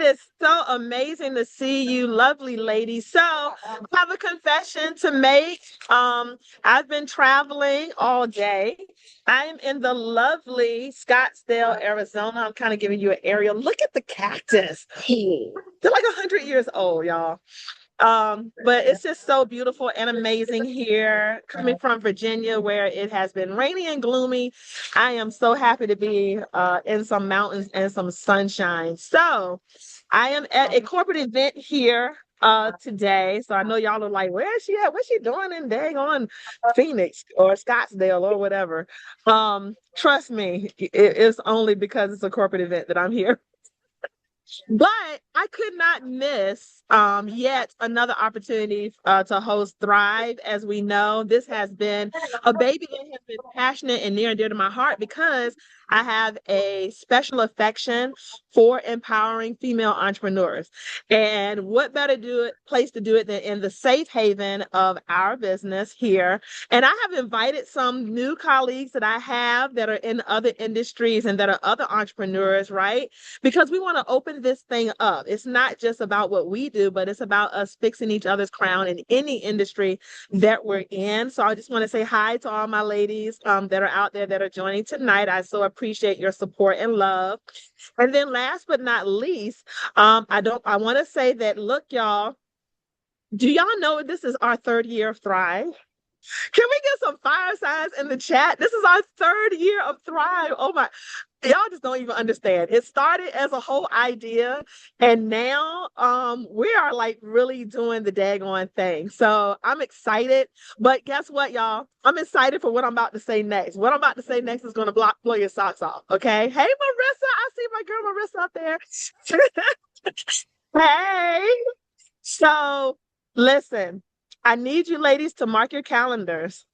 is so amazing to see you, lovely lady. So, I have a confession to make. I've been traveling all day. I am in the lovely Scottsdale, Arizona. I'm kind of giving you an aerial. Look at the cactus. They're like 100 years old, y'all. But it's just so beautiful and amazing here. Coming from Virginia, where it has been rainy and gloomy, I am so happy to be in some mountains and some sunshine. So I am at a corporate event here today. So I know y'all are like, where is she at? What's she doing in daggone Phoenix or Scottsdale or whatever? Trust me, it's only because it's a corporate event that I'm here. But I could not miss yet another opportunity to host Thrive. As we know, this has been a baby that has been passionate and near and dear to my heart because I have a special affection for empowering female entrepreneurs. And what better place to do it than in the safe haven of our business here. And I have invited some new colleagues that I have that are in other industries and that are other entrepreneurs, right? Because we want to open this thing up. It's not just about what we do, but it's about us fixing each other's crown in any industry that we're in. So I just want to say hi to all my ladies that are out there that are joining tonight. I so appreciate your support and love. And then last but not least, I want to say that, look, y'all, do y'all know this is our third year of Thrive? Can we get some fire signs in the chat? This is our third year of Thrive. Oh my, y'all just don't even understand. It started as a whole idea, and now we are like really doing the daggone thing. So I'm excited. But guess what, y'all? I'm excited for what I'm about to say next. What I'm about to say next is going to blow your socks off. Okay. Hey, Marissa. I see my girl Marissa up there. Hey. So listen, I need you ladies to mark your calendars.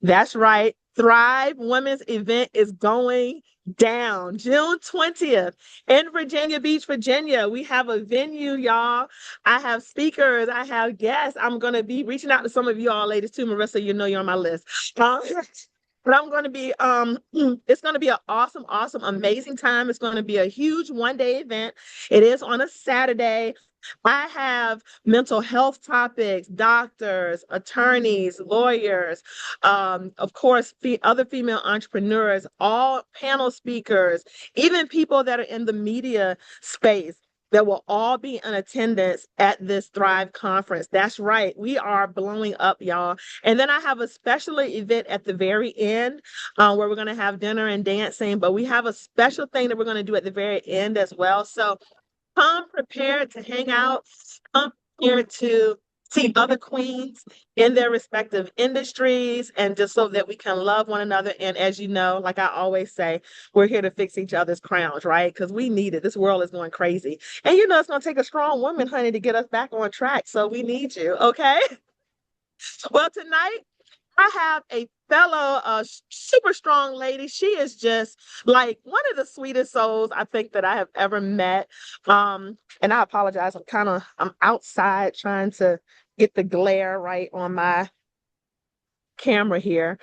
That's right. Thrive Women's event is going down June 20th in Virginia Beach, Virginia. We have a venue, y'all. I have speakers. I have guests. I'm going to be reaching out to some of you all ladies too. Marissa, you know you're on my list. But I'm going to be, it's going to be an awesome, awesome, amazing time. It's going to be a huge one-day event. It is on a Saturday. I have mental health topics, doctors, attorneys, lawyers, of course, other female entrepreneurs, all panel speakers, even people that are in the media space that will all be in attendance at this Thrive conference. That's right. We are blowing up, y'all. And then I have a special event at the very end where we're going to have dinner and dancing, but we have a special thing that we're going to do at the very end as well. So come prepared to hang out, come prepared to see other queens in their respective industries, and just so that we can love one another. And as you know, like I always say, we're here to fix each other's crowns, right? Because we need it. This world is going crazy. And you know, it's going to take a strong woman, honey, to get us back on track. So we need you, okay? Well, tonight, I have a fellow super strong lady. She is just like one of the sweetest souls I think that I have ever met. And I apologize. I'm outside trying to get the glare right on my camera here.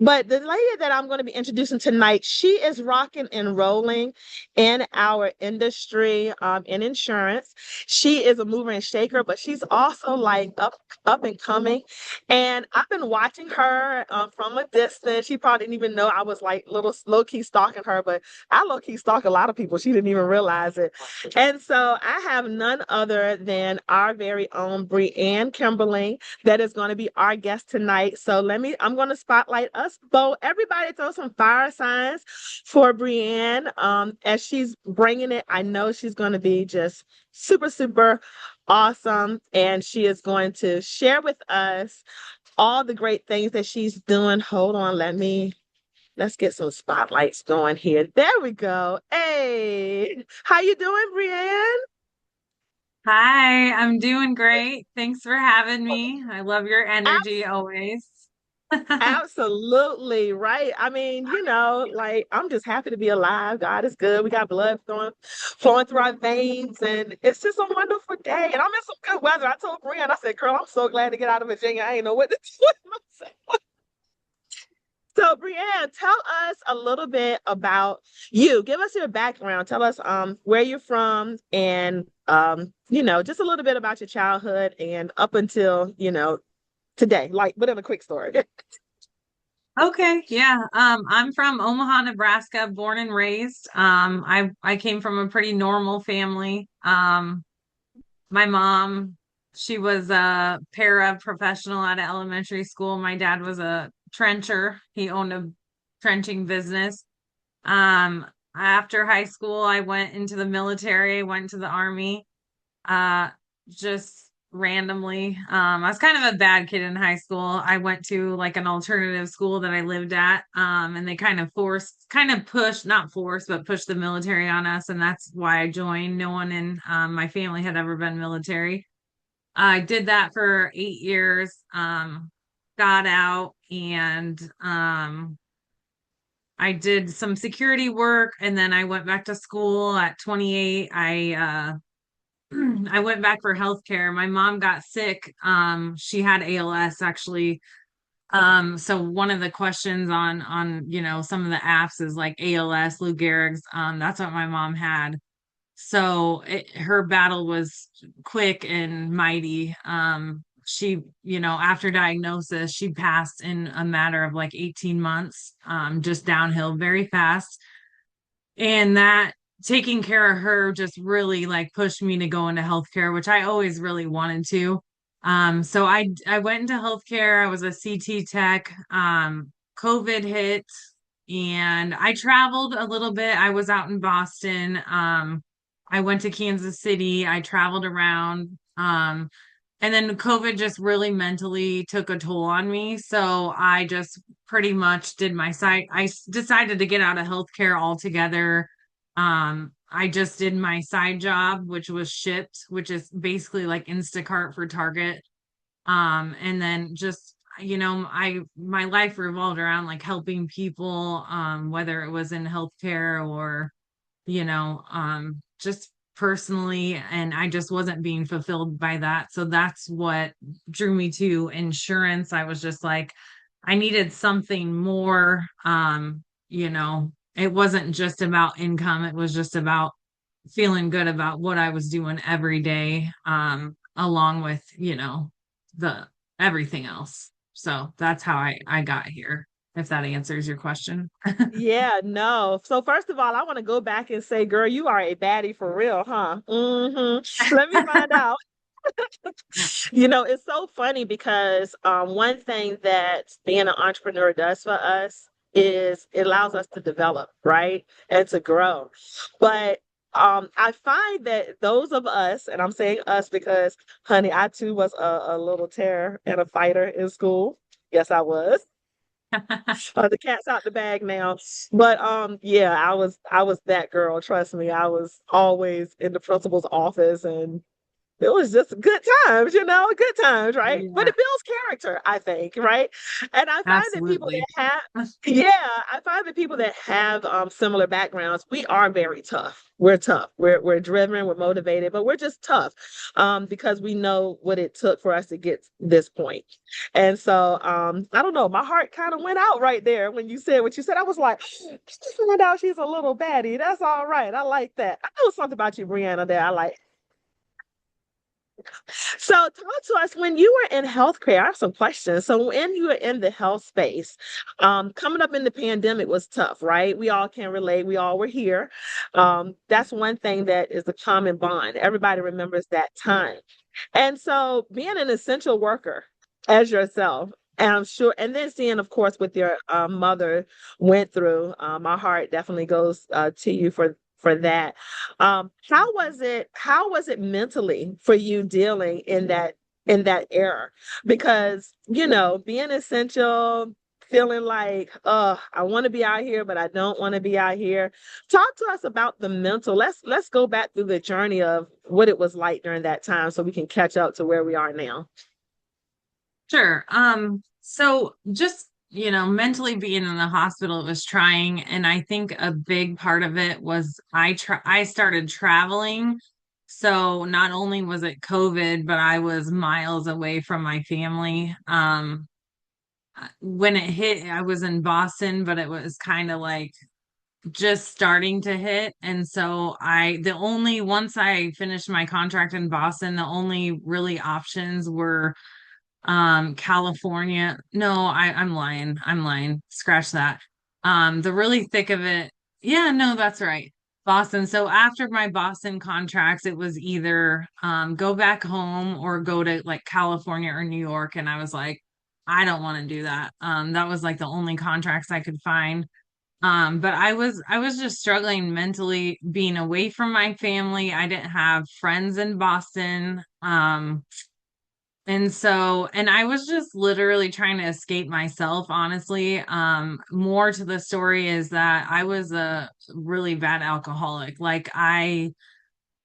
But the lady that I'm going to be introducing tonight, she is rocking and rolling in our industry, in insurance. She is a mover and shaker, but she's also like up and coming. And I've been watching her from a distance. She probably didn't even know I was like little low key stalking her, but I low key stalk a lot of people. She didn't even realize it. And so I have none other than our very own Breanne Kimberling that is going to be our guest tonight. So I'm going to spotlight us both. Everybody throw some fire signs for Breanne. As she's bringing it, I know she's going to be just super, super awesome. And she is going to share with us all the great things that she's doing. Hold on, let's get some spotlights going here. There we go. Hey, how you doing, Breanne? Hi, I'm doing great. Thanks for having me. I love your energy always. Absolutely, right. I mean, like I'm just happy to be alive. God is good. We got blood flowing through our veins, and it's just a wonderful day. And I'm in some good weather. I told Breanne, I said, girl, I'm so glad to get out of Virginia. I ain't know what to do with myself. So, Breanne, tell us a little bit about you. Give us your background. Tell us where you're from and just a little bit about your childhood and up until, today, like within a quick story. Okay, yeah. I'm from Omaha, Nebraska, born and raised. I came from a pretty normal family. My mom, she was a para-professional at an elementary school. My dad was a trencher. He owned a trenching business. Um, After high school, I went into the military, went to the army, uh, just randomly. I was kind of a bad kid in high school. I went to like an alternative school that I lived at, and they kind of pushed, not forced, but pushed the military on us, and that's why I joined. No one in my family had ever been military. I did that for 8 years, got out, and I did some security work, and then I went back to school at 28. I went back for healthcare. My mom got sick. She had ALS actually. So one of the questions on some of the apps is like ALS, Lou Gehrig's. That's what my mom had. So her battle was quick and mighty. She, after diagnosis, she passed in a matter of like 18 months, just downhill very fast. And that taking care of her just really like pushed me to go into healthcare, which I always really wanted to. So I went into healthcare. I was a CT tech. COVID hit and I traveled a little bit. I was out in Boston. I went to Kansas City. I traveled around. And then COVID just really mentally took a toll on me. So I just pretty much did my side. Decided to get out of healthcare altogether. I just did my side job, which was Shipped, which is basically like Instacart for Target. And then just, my life revolved around like helping people, whether it was in healthcare or just personally, and I just wasn't being fulfilled by that. So that's what drew me to insurance. I was just like, I needed something more. It wasn't just about income, it was just about feeling good about what I was doing every day, along with, the everything else. So that's how I got here, if that answers your question. Yeah, no. So first of all, I want to go back and say, girl, you are a baddie for real, huh? Let me find out. It's so funny because one thing that being an entrepreneur does for us is it allows us to develop, right? And to grow. But I find that those of us, and I'm saying us because, honey, I too was a little terror and a fighter in school. Yes, I was. The cat's out the bag now. But yeah, I was that girl. Trust me. I was always in the principal's office and it was just good times, good times, right? But Yeah, it builds character, I think, right? And I find that people absolutely. that have, yeah, I find that people that have similar backgrounds, we are very tough. We're tough. We're driven, we're motivated, but we're just tough because we know what it took for us to get this point. And so I don't know, my heart kind of went out right there when you said what you said. I was like, just find out she's a little baddie. That's all right. I like that. I know something about you, Brianna, that I like. So talk to us when you were in healthcare. I have some questions. So when you were in the health space, coming up in the pandemic was tough, right? We all can relate. We all were here. That's one thing that is a common bond. Everybody remembers that time. And so being an essential worker as yourself, and I'm sure, and then seeing, of course, what your mother went through, my heart definitely goes to you for that. How was it mentally for you dealing in that era? Because, being essential, feeling like, I want to be out here, but I don't want to be out here. Talk to us about the mental. Let's go back through the journey of what it was like during that time so we can catch up to where we are now. Sure. So just, mentally being in the hospital was trying. And I think a big part of it was I started traveling. So not only was it COVID, but I was miles away from my family. when it hit, I was in Boston, but it was kind of like just starting to hit. And so the only, once I finished my contract in Boston, the only really options were California. No, I'm lying. I'm lying. Scratch that. The really thick of it. Yeah, no, that's right. Boston. So after my Boston contracts, it was either go back home or go to like California or New York. And I was like, I don't want to do that. That was like the only contracts I could find. But I was just struggling mentally being away from my family. I didn't have friends in Boston. And I was just literally trying to escape myself, honestly. More to the story is that I was a really bad alcoholic. Like I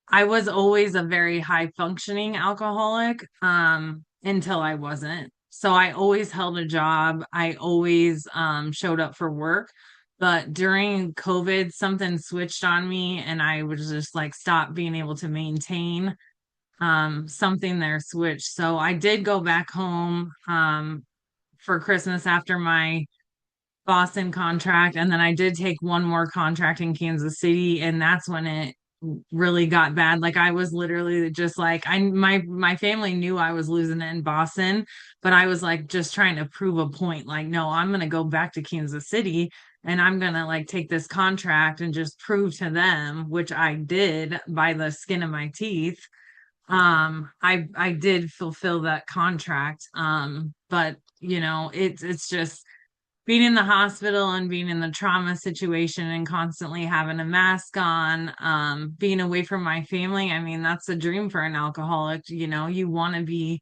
was always a very high functioning alcoholic, until I wasn't. So I always held a job. I always showed up for work. But during COVID, something switched on me and I was just like stop being able to maintain something there switched. So I did go back home for Christmas after my Boston contract, and then I did take one more contract in Kansas City, and that's when it really got bad. Like I was literally just like my family knew I was losing it in Boston, but I was like just trying to prove a point. Like, no, I'm gonna go back to Kansas City and I'm gonna like take this contract and just prove to them, which I did by the skin of my teeth. I did fulfill that contract. But it's just being in the hospital and being in the trauma situation and constantly having a mask on, being away from my family. I mean, that's a dream for an alcoholic. You want to be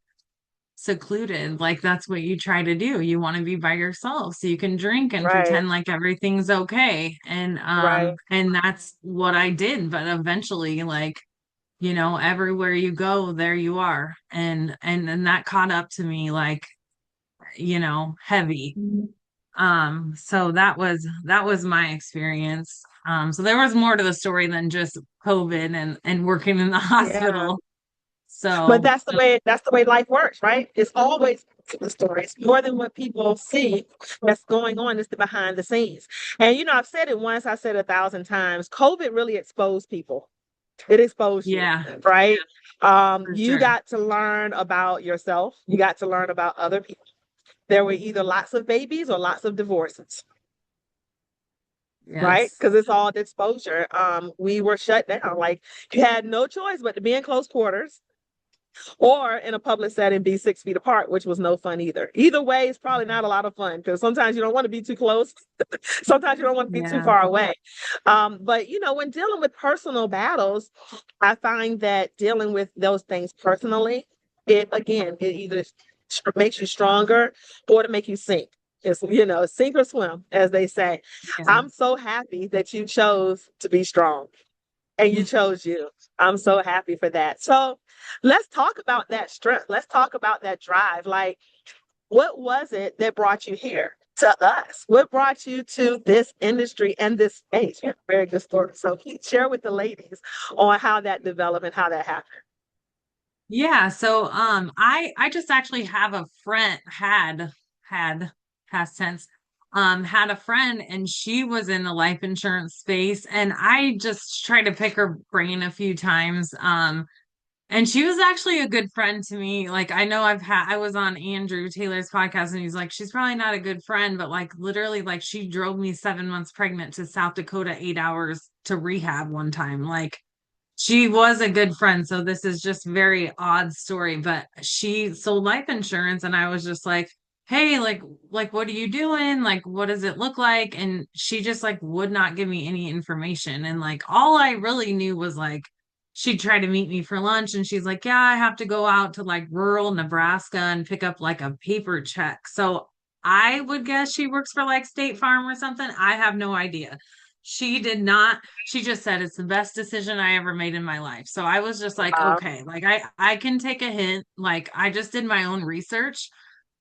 secluded. Like that's what you try to do. You want to be by yourself so you can drink and Right, pretend like everything's okay. right, And that's what I did. But eventually, like, everywhere you go, there you are. And that caught up to me like, heavy. Mhm. So that was my experience. So there was more to the story than just COVID and working in the Yeah. hospital. But So that's the way life works, right? It's always the story. It's more than what people see that's going on. It's the behind the scenes. And I've said it once, I said it 1,000 times. COVID really exposed people. It exposed you, yeah, right? for You sure. got to learn about yourself. You got to learn about other people. There were either lots of babies or lots of divorces, right? Yes. Because it's all the exposure. We were shut down. Like you had no choice but to be in close quarters or in a public setting, be 6 feet apart, which was no fun either. Either way, it's probably not a lot of fun because sometimes you don't want to be too close. Sometimes you don't want to be too Yeah. far away. But when dealing with personal battles, I find that dealing with those things personally, it either makes you stronger or to make you sink. It's sink or swim, as they say. Yeah. I'm so happy that you chose to be strong and you chose you. I'm so happy for that. So let's talk about that strength. Let's talk about that drive. Like, what was it that brought you here to us? What brought you to this industry and this space? You have a very good story. So please share with the ladies on how that developed and how that happened. Yeah, so I just actually have a friend had past tense had a friend and she was in the life insurance space and I just tried to pick her brain a few times. And she was actually a good friend to me. Like I know I was on Andrew Taylor's podcast and he's like she's probably not a good friend, but like literally like she drove me 7 months pregnant to South Dakota 8 hours to rehab one time. Like she was a good friend, so this is just very odd story, but she sold life insurance and I was just like, "Hey, like what are you doing? Like what does it look like?" And she just like would not give me any information and like all I really knew was like she tried to meet me for lunch and she's like, "Yeah, I have to go out to like rural Nebraska and pick up like a paper check." So I would guess she works for like State Farm or something. I have no idea. She did not she just said it's the best decision I ever made in my life. So I was just like, Uh, okay, like I can take a hint. Like I just did my own research.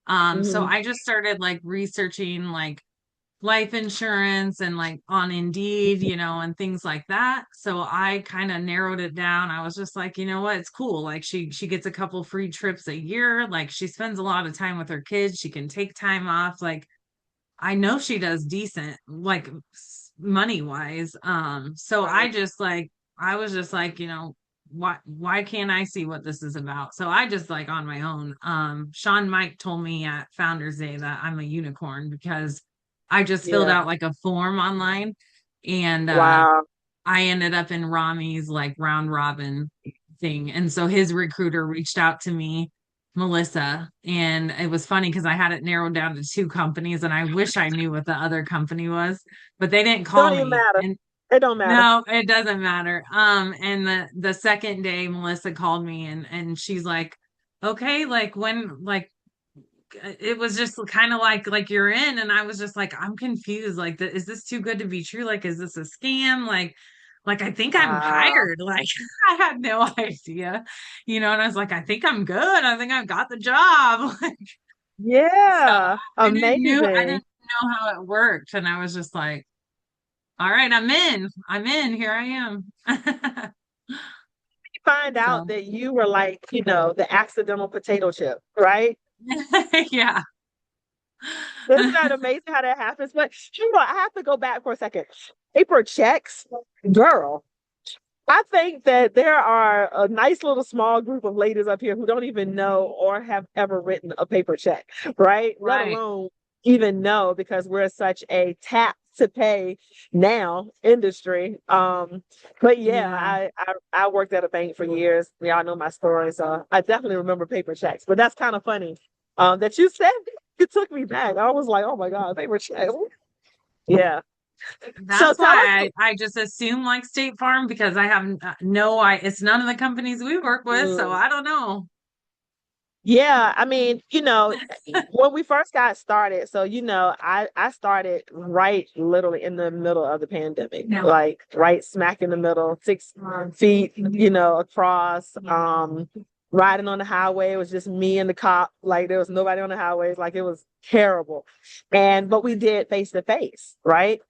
So mhm. I just started like researching like life insurance and like on Indeed, and things like that. So I kind of narrowed it down. I was just like, you know what, it's cool. Like she gets a couple free trips a year. Like she spends a lot of time with her kids. She can take time off. Like I know she does decent, like money wise. So Right. I was just like, why can't I see what this is about? So I just like on my own. Sean Mike told me at Founders Day that I'm a unicorn because I just filled Yeah. out like a form online and Wow. I ended up in Rami's like round robin thing. And so his recruiter reached out to me, Melissa, and it was funny because I had it narrowed down to two companies and I wish I knew what the other company was, but they didn't Don't call even me. matter. And It don't matter. no, it doesn't matter. And the second day Melissa called me and she's like, "Okay, like when like it was just kind of like you're in," and I was just like, I'm confused. Like, is this too good to be true? Like, is this a scam? Like I think I'm Wow. hired. Like I had no idea, and I was like, I think I'm good. I think I've got the job. Like, so Yeah. I Amazing. didn't know how it worked, and I was just like, all right, I'm in. I'm in. Here I am. Find out So that you were like, the accidental potato chip, right? yeah. Isn't that amazing how that happens? But I have to go back for a second. Paper checks, girl. I think that there are a nice little small group of ladies up here who don't even know or have ever written a paper check, right? Let Right. alone even know because we're such a tap to pay now industry. But yeah, Yeah. I worked at a bank for years. Y'all know my story, so I definitely remember paper checks. But that's kind of funny. That you said it took me back. I was like, oh my God, paper checks. Yeah. So That's tell us. why I just assume like State Farm because I have it's none of the companies we work with, so Mm. I don't know. Yeah, I mean, when we first got started, so I started right literally in the middle of the pandemic, like right smack in the middle, 6 feet, across, riding on the highway. It was just me and the cop, like there was nobody on the highways, like it was terrible. But we did face to face, right?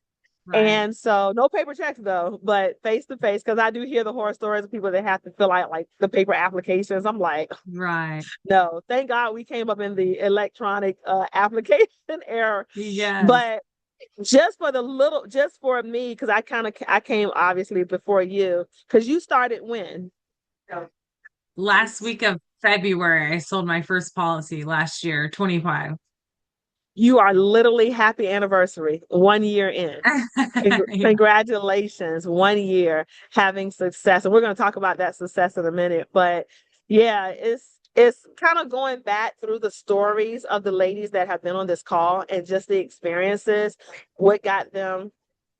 Right. And so no paper checks though, but face to face, because I do hear the horror stories of people that have to fill out like the paper applications. I'm like, Right. no, thank God we came up in the electronic application era. Yes. But just for me, because I came obviously before you, because you started when? Last week of February, I sold my first policy last year, 25. You are literally happy anniversary, 1 year in. Yeah. Congratulations, 1 year having success. And we're going to talk about that success in a minute. But yeah, it's kind of going back through the stories of the ladies that have been on this call and just the experiences, what got them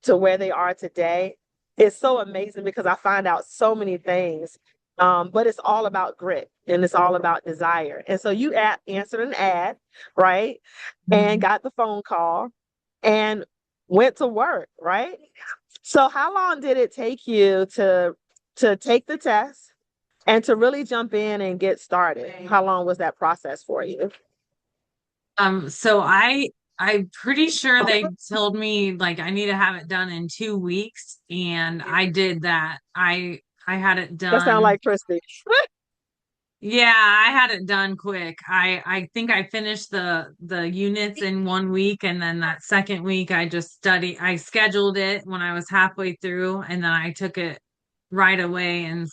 to where they are today. It's so amazing because I find out so many things. But it's all about grit and it's all about desire. And so you answered an ad, right? And got the phone call and went to work, right? So how long did it take you to take the test and to really jump in and get started? How long was that process for you? So I'm pretty sure they told me like I need to have it done in 2 weeks, and I did that. I had it That sounds done. like Christy. Yeah, I had it done quick. I think I finished the units in 1 week, and then that second week I scheduled it when I was halfway through, and then I took it right away, and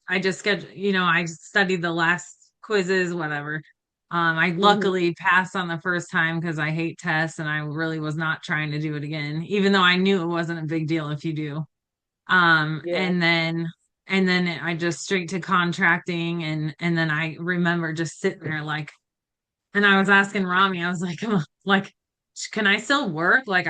I just scheduled, I studied the last quizzes, whatever. I Mhm. luckily passed on the first time because I hate tests and I really was not trying to do it again, even though I knew it wasn't a big deal if you do. Um, Yeah. and then and then I just straight to contracting, and then I remember just sitting there like, and I was asking Rami, I was like, like, can I still work? Like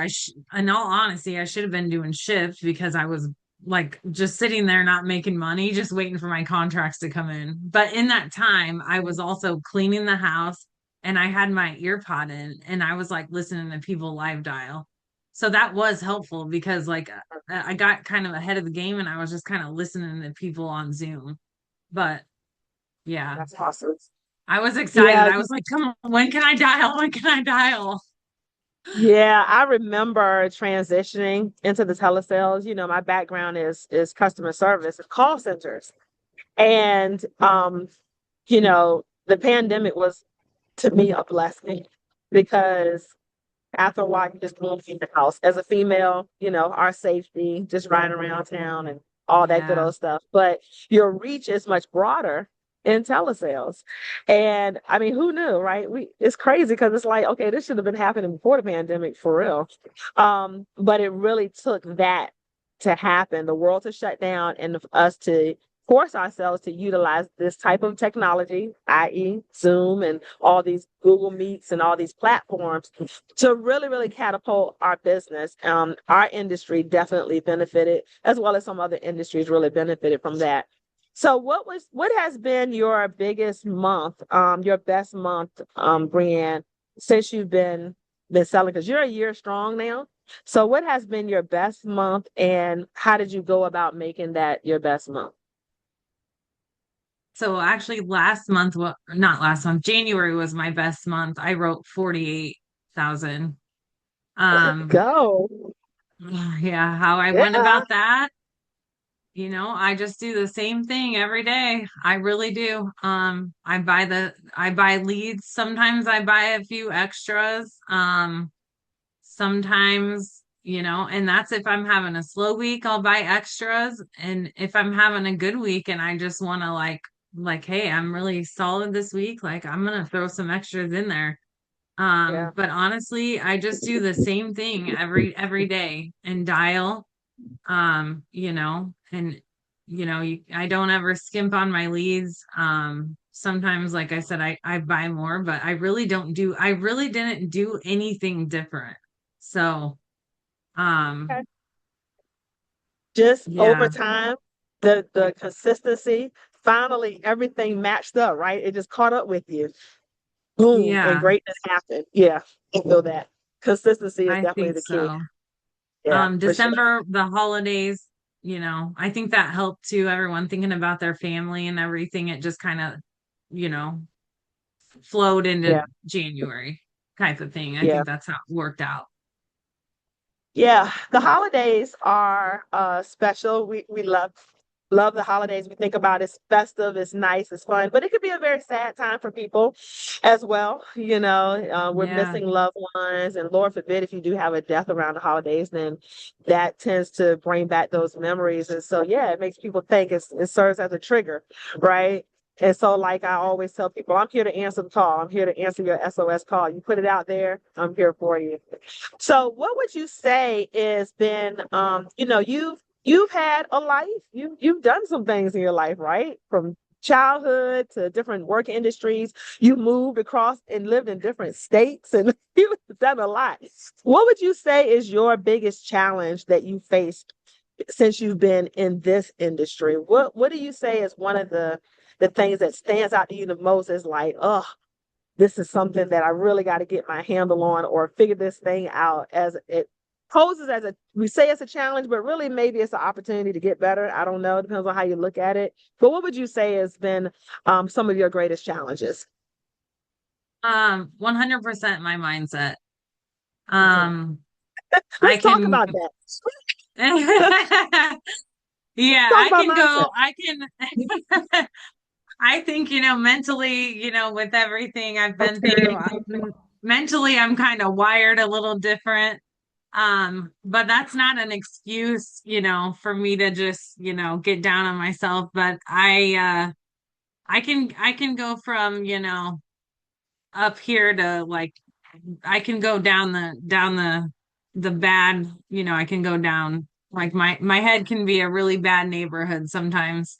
in all honesty, I should have been doing shifts because I was like just sitting there not making money, just waiting for my contracts to come in. But in that time, I was also cleaning the house and I had my ear pod in and I was like listening to people live dial. So that was helpful because like I got kind of ahead of the game and I was just kind of listening to people on Zoom. But yeah, That's awesome. I was excited. Yeah, I was like, come on, when can I dial? When can I dial? Yeah, I remember transitioning into the telesales. You know, my background is customer service, call centers. And you know, the pandemic was to me a blessing because after a while, you just won't leave the house. As a female, you know, our safety, just riding around town and all that good Yeah. old stuff. But your reach is much broader in telesales. And I mean, who knew, right? It's crazy because it's like, okay, this should have been happening before the pandemic for real. But it really took that to happen, the world to shut down and us to force ourselves to utilize this type of technology, i.e., Zoom and all these Google Meets and all these platforms to really, really catapult our business. Our industry definitely benefited, as well as some other industries really benefited from that. So what has been your biggest month, your best month, Breanne, since you've been selling? Because you're a year strong now. So what has been your best month and how did you go about making that your best month? So actually last month, well, not last month, January was my best month. I wrote 48,000. Let's Um, go. yeah, how I went Yeah. about that, I just do the same thing every day. I really do. I buy leads. Sometimes I buy a few extras. Sometimes, and that's if I'm having a slow week, I'll buy extras. And if I'm having a good week and I just want to hey, I'm really solid this week, like I'm gonna throw some extras in there. Yeah. But honestly, I just do the same thing every day and dial, and I don't ever skimp on my leads. Sometimes, like I said, I buy more, but I really didn't do anything different. So, um, Okay. Just over yeah, time, the consistency, finally everything matched up, right? It just caught up with you. Boom, and yeah, greatness happened. Yeah, I feel that. Consistency is I definitely think the key. so. Yeah, for sure. December, the holidays, I think that helped too. Everyone thinking about their family and everything. It just kind of, you know, flowed into Yeah, January type of thing. I yeah. think that's how it worked out. Yeah, the holidays are special. We love the holidays. We think about it's festive, it's nice, it's fun, but it could be a very sad time for people as well. You know, we're Yeah. missing loved ones, and Lord forbid if you do have a death around the holidays, then that tends to bring back those memories. And so, yeah, it makes people think it serves as a trigger, right? And so, like I always tell people, I'm here to answer the call. I'm here to answer your SOS call. You put it out there, I'm here for you. So what would you say is been you've had a life. You've done some things in your life, right? From childhood to different work industries. You moved across and lived in different states and you've done a lot. What would you say is your biggest challenge that you faced since you've been in this industry? What do you say is one of the things that stands out to you the most is like, oh, this is something that I really got to get my handle on or figure this thing out as it poses as we say it's a challenge, but really maybe it's an opportunity to get better. I don't know. It depends on how you look at it. But what would you say has been some of your greatest challenges? 100% my mindset. Okay. Um, I Let's talk can, about that. yeah, Talk I about can mindset. go, I can, I think, mentally, with everything I've been through, mentally, I'm kind of wired a little different. But that's not an excuse, for me to just, get down on myself. But I can go from, up here to like, I can go down the bad, I can go down, like my head can be a really bad neighborhood sometimes.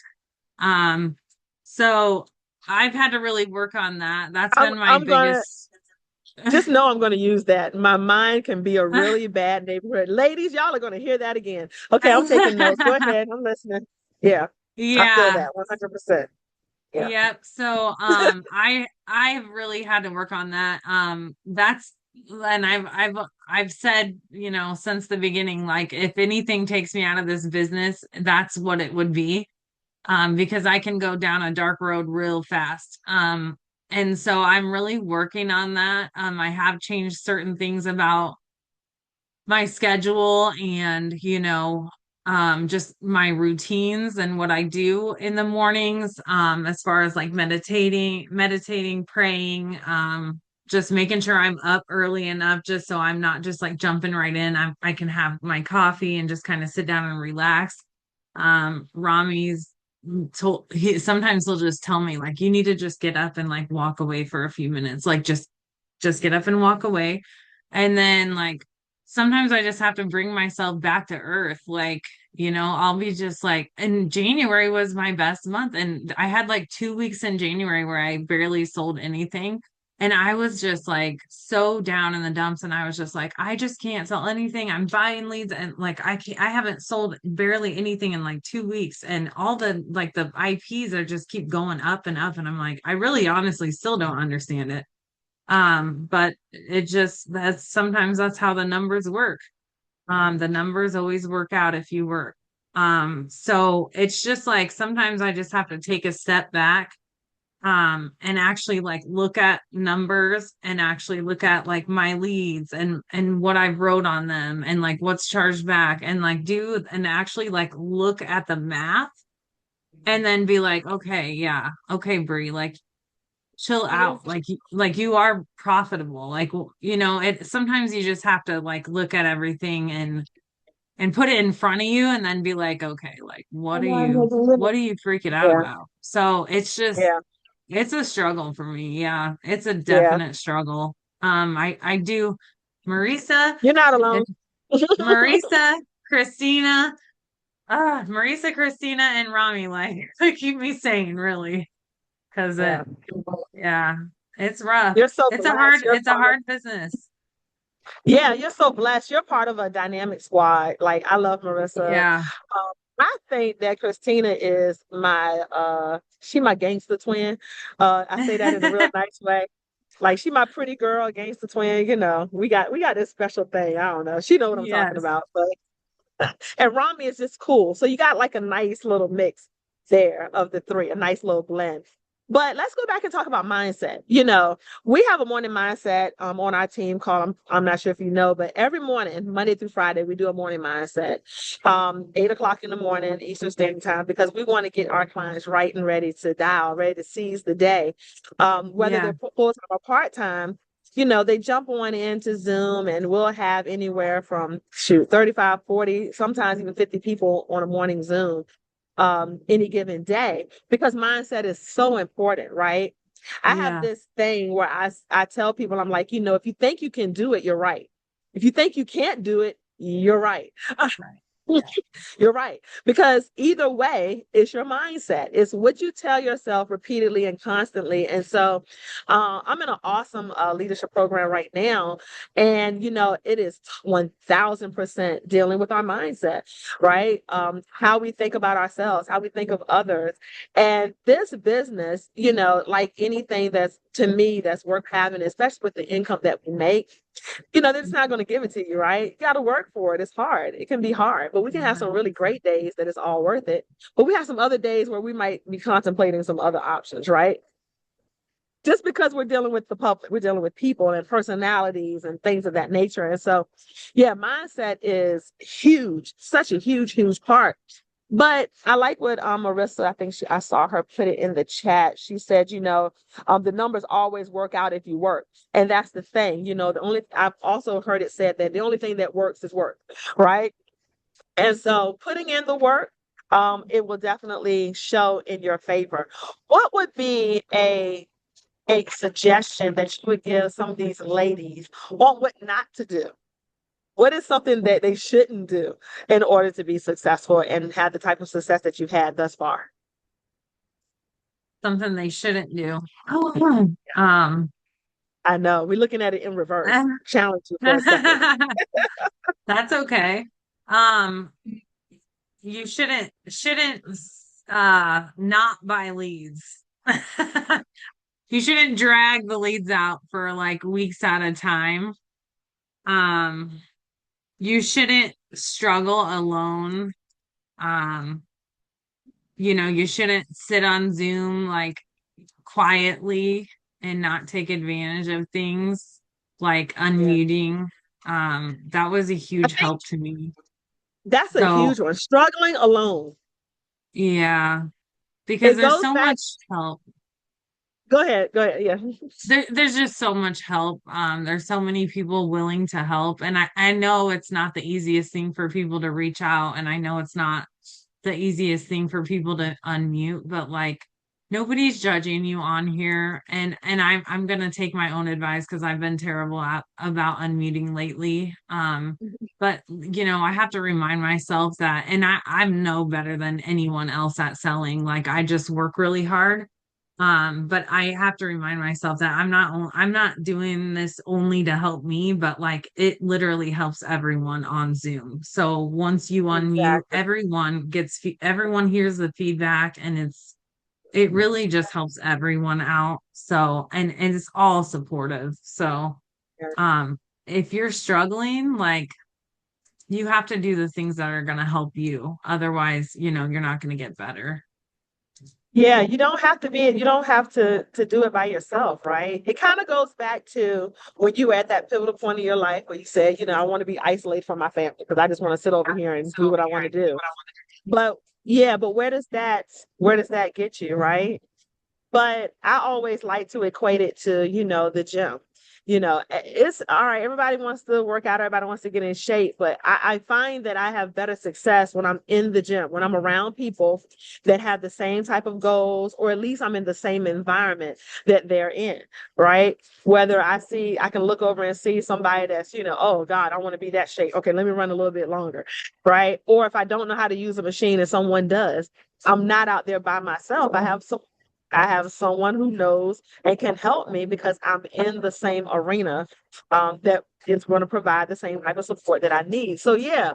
Um, so I've had to really work on that. That's I'm been my I'm gonna biggest. just know I'm gonna use that. My mind can be a really bad neighborhood. Ladies, y'all are gonna hear that again. Okay, I'm taking notes. Go ahead. I'm listening. Yeah, I feel Yeah. that 100%. Yeah. Yep. So I've really had to work on that. That's and I've said, since the beginning, like if anything takes me out of this business, that's what it would be. Because I can go down a dark road real fast. And so I'm really working on that. I have changed certain things about my schedule and, just my routines and what I do in the mornings, as far as like meditating, praying, just making sure I'm up early enough just so I'm not just like jumping right in. I can have my coffee and just kind of sit down and relax. Rami's sometimes he'll just tell me like you need to just get up and like walk away for a few minutes, like just get up and walk away. And then like sometimes I just have to bring myself back to earth. Like, I'll be just like, and January was my best month. And I had like 2 weeks in January where I barely sold anything. And I was just like so down in the dumps. And I was just like, I just can't sell anything. I'm buying leads and like I haven't sold barely anything in like 2 weeks. And all the IPs are just keep going up and up. And I'm like, I really honestly still don't understand it. But it just that's sometimes that's how the numbers work. The numbers always work out if you work. So it's just like sometimes I just have to take a step back, and actually like look at numbers and actually look at like my leads and what I wrote on them and like what's charged back and like do and actually like look at the math and then be like, okay, yeah, okay, Bree, like chill out, like you are profitable, like it sometimes you just have to like look at everything and put it in front of you and then be like, okay, like what are you freaking out Yeah, about? So it's just yeah, it's a struggle for me. Yeah, it's a yeah. definite struggle. I do Marisa You're not and alone. Marisa, Christina, Marisa, Christina, and Rami like keep me sane, really, because Yeah. yeah, it's rough. You're so It's a hard, blessed. You're it's a part of, hard business. yeah, you're so blessed. You're part of a dynamic squad. Like I love Marissa. Yeah. I think that Christina is she my gangster twin. I say that in a real nice way. Like she my pretty girl gangster twin, we got this special thing. I don't know. She know what I'm talking Yes. about. But and Rami is just cool. So you got like a nice little mix there of the three, a nice little blend. But let's go back and talk about mindset. We have a morning mindset on our team called, I'm not sure if you know, but every morning, Monday through Friday, we do a morning mindset, 8 o'clock in the morning, Eastern Standard Time, because we want to get our clients right and ready to dial, ready to seize the day. Whether Yeah. they're full time or part time, they jump on into Zoom and we'll have anywhere from 35, 40, sometimes even 50 people on a morning Zoom any given day because mindset is so important, right? I have Yeah. this thing where I tell people, I'm like, if you think you can do it, you're right. If you think you can't do it, you're right. Right. Yeah. You're right. Because either way, it's your mindset. It's what you tell yourself repeatedly and constantly. And so I'm in an awesome leadership program right now. And, it is 1000% dealing with our mindset, right? How we think about ourselves, how we think of others. And this business, like anything that's to me that's worth having, especially with the income that we make, they're just not going to give it to you, right? You got to work for it. It's hard. It can be hard, but we can have some really great days that it's all worth it. But we have some other days where we might be contemplating some other options, right? Just because we're dealing with the public, we're dealing with people and personalities and things of that nature. And so, yeah, mindset is huge, such a huge, huge part. But I like what Marissa, I think I saw her put it in the chat. She said, the numbers always work out if you work. And that's the thing, I've also heard it said that the only thing that works is work, right? And so putting in the work, it will definitely show in your favor. What would be a suggestion that you would give some of these ladies on what not to do? What is something that they shouldn't do in order to be successful and have the type of success that you've had thus far? Something they shouldn't do. Oh, I know we're looking at it in reverse. Challenge you for a second. that's okay. Um, you shouldn't not buy leads. You shouldn't drag the leads out for like weeks at a time. Um, you shouldn't struggle alone. Um, you shouldn't sit on Zoom like quietly and not take advantage of things like Yeah. unmuting. That was a I huge think help to me. that's a So huge one. Struggling alone. yeah, because It there's goes so back. much help. Go ahead. Go ahead. Yeah. There's just so much help. There's so many people willing to help. And I know it's not the easiest thing for people to reach out. And I know it's not the easiest thing for people to unmute, but like nobody's judging you on here. And I'm gonna take my own advice because I've been terrible about unmuting lately. But I have to remind myself that, and I'm no better than anyone else at selling. Like I just work really hard. But I have to remind myself that I'm not doing this only to help me, but like it literally helps everyone on Zoom. So once you unmute, Exactly. everyone hears the feedback, and it really just helps everyone out. So and it's all supportive. So Yeah. if you're struggling, like you have to do the things that are going to help you. Otherwise, you're not going to get better. Yeah, you don't have to do it by yourself, right? It kind of goes back to when you were at that pivotal point in your life where you said, I want to be isolated from my family because I just want to sit over here and do what I want to do. But yeah, but where does that get you, right? But I always like to equate it to, the gym. It's all right. Everybody wants to work out, everybody wants to get in shape, but I find that I have better success when I'm in the gym, when I'm around people that have the same type of goals, or at least I'm in the same environment that they're in, right? Whether I can look over and see somebody that's, oh God, I want to be that shape. Okay, let me run a little bit longer, right? Or if I don't know how to use a machine and someone does, I'm not out there by myself. I have someone who knows and can help me because I'm in the same arena that is going to provide the same type of support that I need. So yeah,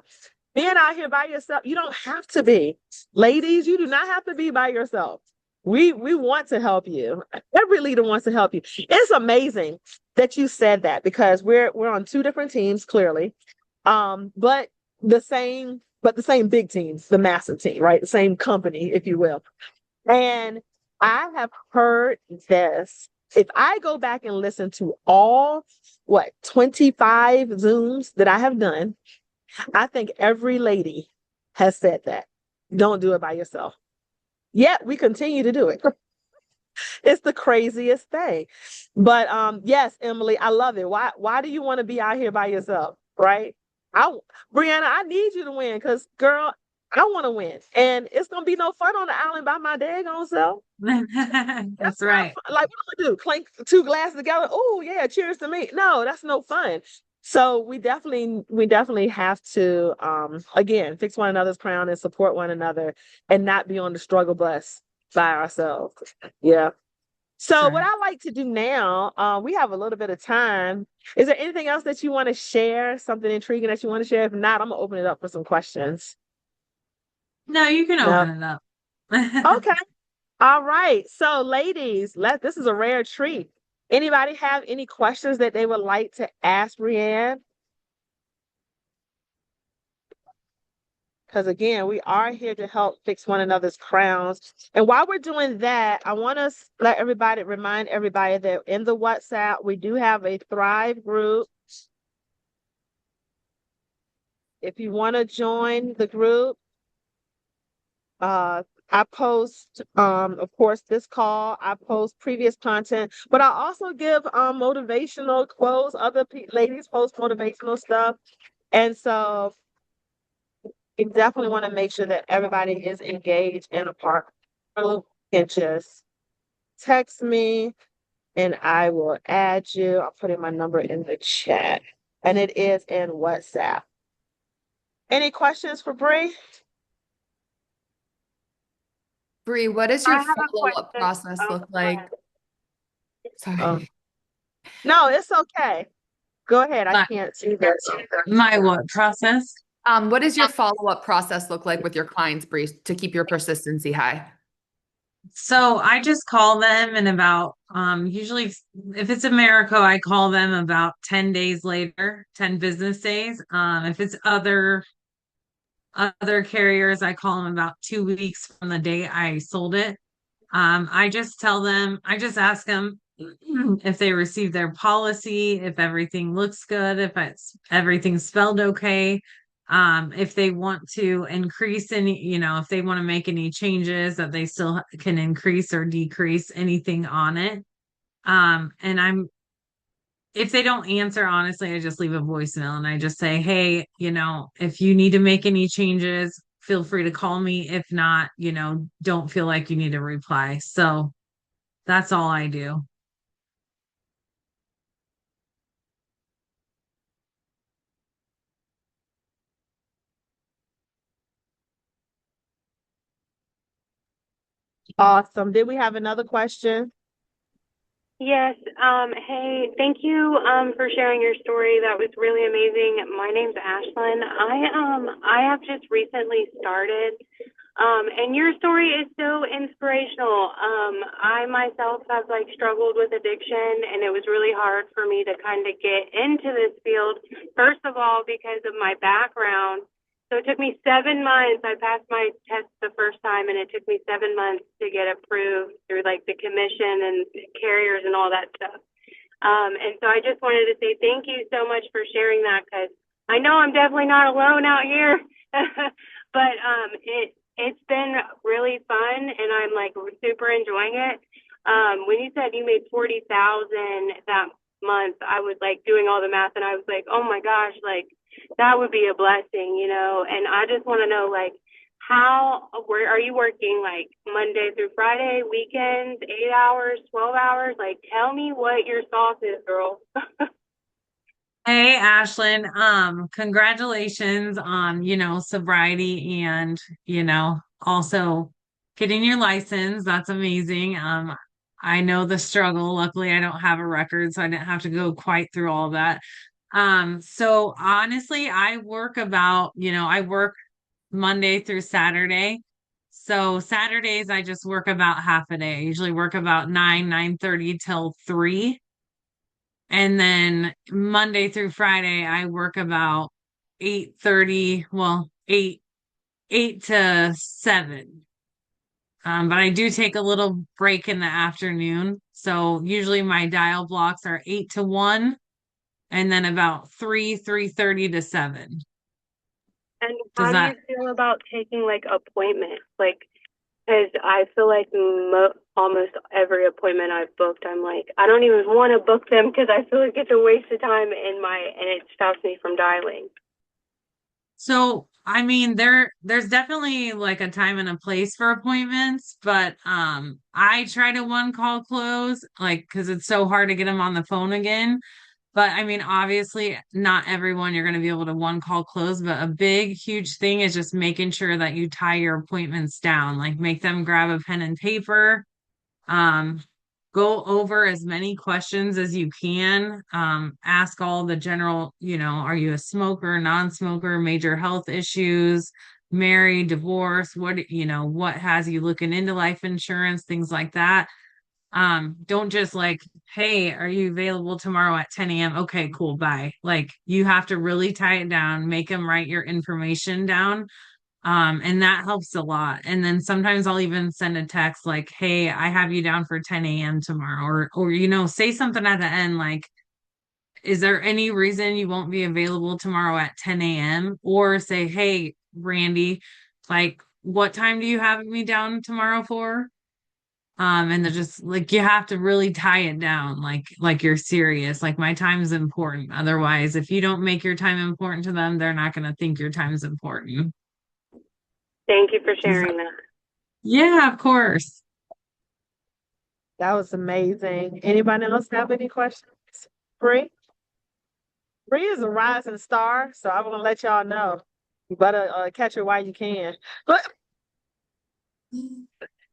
being out here by yourself, you don't have to be. Ladies, you do not have to be by yourself. We want to help you. Every leader wants to help you. It's amazing that you said that because we're on two different teams, clearly. But the same big teams, the massive team, right? The same company, if you will. And I have heard this. If I go back and listen to all, 25 Zooms that I have done, I think every lady has said that. Don't do it by yourself. Yet we continue to do it. It's the craziest thing. But yes, Emily, I love it. Why do you want to be out here by yourself? Right? I Brianna, I need you to win because girl, I want to win. And it's gonna be no fun on the island by my daggone self. That's That's not right. fun. Like, what do I do? Clink two glasses together. Oh yeah, cheers to me. No, that's no fun. So we definitely have to again fix one another's crown and support one another and not be on the struggle bus by ourselves. Yeah. That's So what right. I like to do now, we have a little bit of time. Is there anything else that you want to share? Something intriguing that you want to share? If not, I'm gonna open it up for some questions. No, you can No. open it up. Okay. All right. So, ladies, this is a rare treat. Anybody have any questions that they would like to ask Breanne? Because again, we are here to help fix one another's crowns. And while we're doing that, I want to remind everybody that in the WhatsApp, we do have a Thrive group. If you want to join the group, I post, of course, this call. I post previous content, but I also give motivational quotes. Other ladies post motivational stuff, and so you definitely want to make sure that everybody is engaged in a part. You can just text me, and I will add you. I'll put in my number in the chat, and it is in WhatsApp. Any questions for Bree? Bree, what does I your have a follow-up question. process look like? Oh, Sorry. no, it's okay. Go ahead. I my, can't see this. my what process? What does your follow-up process look like with your clients, Bree, to keep your persistency high? So I just call them and about usually if it's America, I call them about 10 days later, 10 business days. If it's other carriers, I call them about 2 weeks from the day I sold it. I just tell them, I just ask them, if they received their policy, if everything looks good, if everything's spelled okay. If they want to increase any, if they want to make any changes, that they still can increase or decrease anything on it. And if they don't answer, honestly, I just leave a voicemail and I just say, hey, if you need to make any changes, feel free to call me. If not, don't feel like you need to reply. So that's all I do. Awesome. Did we have another question? Yes. Hey, thank you for sharing your story. That was really amazing. My name's Ashlyn. I have just recently started, and your story is so inspirational. I myself have struggled with addiction, and it was really hard for me to kind of get into this field. First of all, because of my background. So it took me 7 months. I passed my test the first time, and it took me 7 months to get approved through the commission and carriers and all that stuff. And so I just wanted to say thank you so much for sharing that, because I know I'm definitely not alone out here. But it's been really fun, and I'm super enjoying it. When you said you made $40,000 that month, I was doing all the math, and I was like, oh my gosh, that would be a blessing, and I just want to know, where are you working, Monday through Friday, weekends, 8 hours, 12 hours? Tell me what your sauce is, girl. Hey, Ashlyn, congratulations on, sobriety and, also getting your license. That's amazing. I know the struggle. Luckily, I don't have a record, so I didn't have to go quite through all that. So honestly, I work Monday through Saturday. So Saturdays, I just work about half a day. I usually work about 9:30 till 3. And then Monday through Friday, I work about 8:30, well, 8 to 7. But I do take a little break in the afternoon. So usually my dial blocks are 8 to 1 and then about 3:30 to 7. And Does how do that you feel about taking appointments? Because I feel almost every appointment I've booked, I'm I don't even want to book them, because I feel like it's a waste of time and it stops me from dialing. So, I mean, there's definitely a time and a place for appointments, but I try to one call close, because it's so hard to get them on the phone again. But I mean, obviously, not everyone you're going to be able to one call close, but a big, huge thing is just making sure that you tie your appointments down, make them grab a pen and paper. Um, Go over as many questions as you can. Ask all the general, are you a smoker, non-smoker, major health issues, married, divorce, what has you looking into life insurance, things like that. Don't just hey, are you available tomorrow at 10 a.m.? Okay, cool, bye. You have to really tie it down, make them write your information down. And that helps a lot. And then sometimes I'll even send a text hey, I have you down for 10 a.m. tomorrow. Or say something at the end is there any reason you won't be available tomorrow at 10 a.m.? Or say, hey, Randy, what time do you have me down tomorrow for? And they're just you have to really tie it down, you're serious. My time's important. Otherwise, if you don't make your time important to them, they're not going to think your time's important. Thank you for sharing that. Yeah, of course. That was amazing. Anybody else have any questions? Bree? Bree is a rising star, so I'm gonna let y'all know. You better catch her while you can. But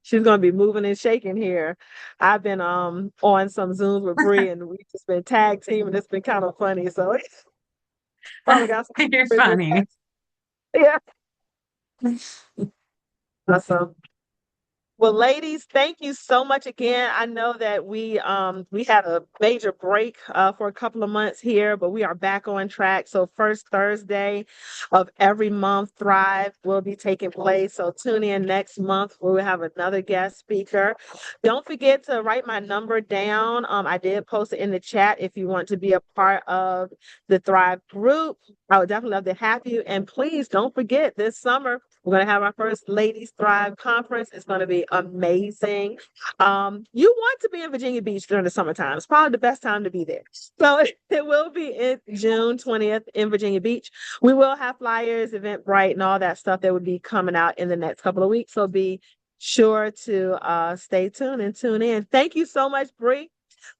she's gonna be moving and shaking here. I've been on some Zooms with Bree, and we've just been tag teaming. It's been kind of funny. So it's probably got some You're funny. yeah. Awesome. Well, ladies, thank you so much again. I know that we had a major break for a couple of months here, but we are back on track. So first Thursday of every month, Thrive will be taking place. So tune in next month where we'll have another guest speaker. Don't forget to write my number down. I did post it in the chat if you want to be a part of the Thrive group. I would definitely love to have you. And please don't forget this summer, we're going to have our first Ladies Thrive conference. It's going to be amazing. You want to be in Virginia Beach during the summertime. It's probably the best time to be there. So it will be in June 20th in Virginia Beach. We will have flyers, Eventbrite, and all that stuff that will be coming out in the next couple of weeks. So be sure to stay tuned and tune in. Thank you so much, Bree,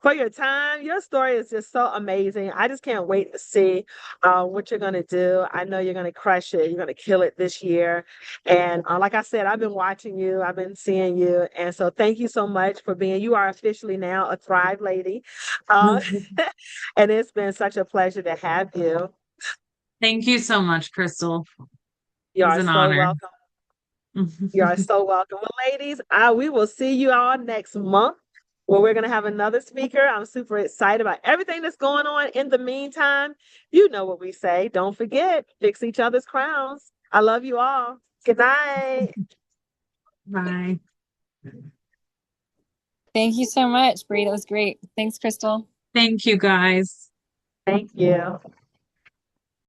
for your time. Your story is just so amazing. I just can't wait to see what you're going to do. I know you're going to crush it. You're going to kill it this year. And like I said, I've been watching you. I've been seeing you. And so thank you so much for you are officially now a Thrive lady. And it's been such a pleasure to have you. Thank you so much, Crystal. You It was are an so honor. welcome. You are so welcome. Well, ladies, we will see you all next month where we're going to have another speaker. I'm super excited about everything that's going on. In the meantime, you know what we say. Don't forget, fix each other's crowns. I love you all. Good night. Bye. Thank you so much, Bree. That was great. Thanks, Crystal. Thank you, guys. Thank you.